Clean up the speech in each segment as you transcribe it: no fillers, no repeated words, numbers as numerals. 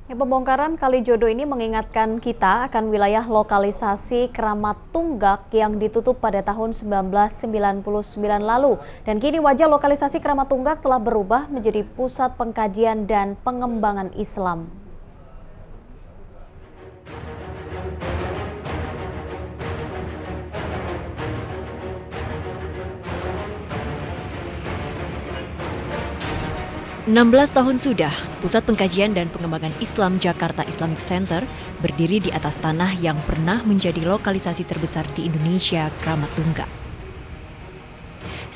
Pembongkaran Kali Jodo ini mengingatkan kita akan wilayah lokalisasi Keramat Tunggak yang ditutup pada tahun 1999 lalu. Dan kini wajah lokalisasi Keramat Tunggak telah berubah menjadi pusat pengkajian dan pengembangan Islam. 16 tahun sudah, Pusat Pengkajian dan Pengembangan Islam Jakarta Islamic Center berdiri di atas tanah yang pernah menjadi lokalisasi terbesar di Indonesia, Keramat Tunggak.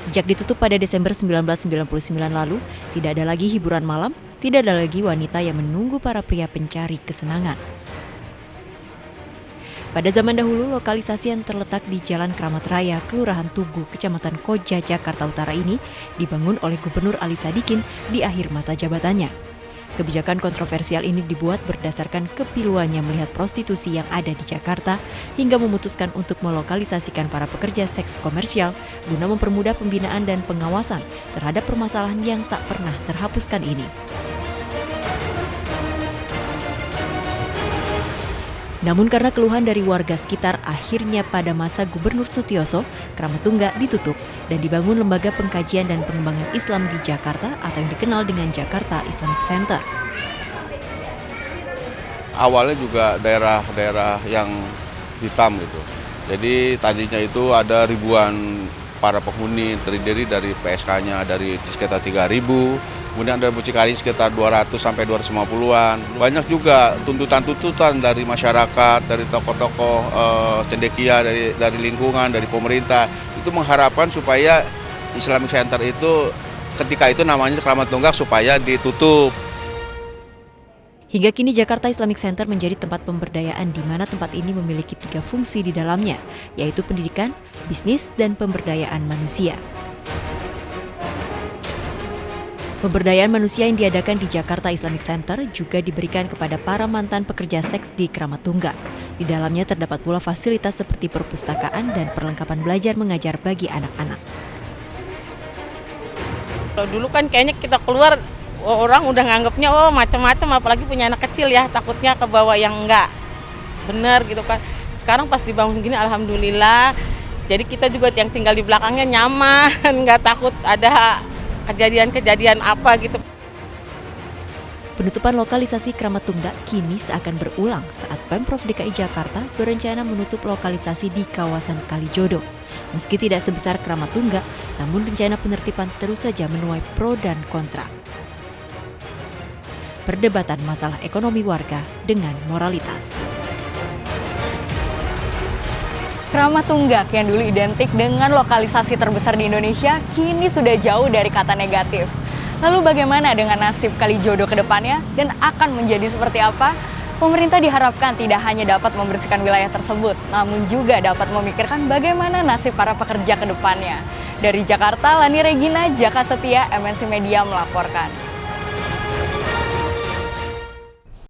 Sejak ditutup pada Desember 1999 lalu, tidak ada lagi hiburan malam, tidak ada lagi wanita yang menunggu para pria pencari kesenangan. Pada zaman dahulu, lokalisasi yang terletak di Jalan Kramat Raya, Kelurahan Tugu, Kecamatan Koja, Jakarta Utara ini dibangun oleh Gubernur Ali Sadikin di akhir masa jabatannya. Kebijakan kontroversial ini dibuat berdasarkan kepiluannya melihat prostitusi yang ada di Jakarta hingga memutuskan untuk melokalisasikan para pekerja seks komersial guna mempermudah pembinaan dan pengawasan terhadap permasalahan yang tak pernah terhapuskan ini. Namun karena keluhan dari warga sekitar, akhirnya pada masa Gubernur Sutioso, Keramat Tunggak ditutup dan dibangun Lembaga Pengkajian dan Pengembangan Islam di Jakarta atau yang dikenal dengan Jakarta Islamic Center. Awalnya juga daerah-daerah yang hitam gitu. Jadi tadinya itu ada ribuan para penghuni terdiri dari PSK-nya dari sekitar 3.000. Kemudian ada mucikari sekitar 200 sampai 250-an. Banyak juga tuntutan-tuntutan dari masyarakat, dari tokoh-tokoh cendekia, dari lingkungan, dari pemerintah. Itu mengharapkan supaya Islamic Center itu ketika itu namanya Keramat Tunggak supaya ditutup. Hingga kini Jakarta Islamic Center menjadi tempat pemberdayaan di mana tempat ini memiliki 3 fungsi di dalamnya, yaitu pendidikan, bisnis, dan pemberdayaan manusia. Pemberdayaan manusia yang diadakan di Jakarta Islamic Center juga diberikan kepada para mantan pekerja seks di Keramat Tunggak. Di dalamnya terdapat pula fasilitas seperti perpustakaan dan perlengkapan belajar mengajar bagi anak-anak. Dulu kan kayaknya kita keluar, orang udah nganggapnya macam-macam, apalagi punya anak kecil ya, takutnya ke bawah yang enggak benar gitu kan. Sekarang pas dibangun gini alhamdulillah, jadi kita juga yang tinggal di belakangnya nyaman, nggak takut ada kejadian-kejadian apa gitu. Penutupan lokalisasi Keramat Tunggak kini seakan berulang saat Pemprov DKI Jakarta berencana menutup lokalisasi di kawasan Kali Jodo. Meski tidak sebesar Keramat Tunggak, namun rencana penertiban terus saja menuai pro dan kontra. Perdebatan masalah ekonomi warga dengan moralitas. Keramat Tunggak yang dulu identik dengan lokalisasi terbesar di Indonesia kini sudah jauh dari kata negatif. Lalu bagaimana dengan nasib Kali Jodo ke depannya dan akan menjadi seperti apa? Pemerintah diharapkan tidak hanya dapat membersihkan wilayah tersebut, namun juga dapat memikirkan bagaimana nasib para pekerja ke depannya. Dari Jakarta, Lani Regina, Jaka Setia, MNC Media melaporkan.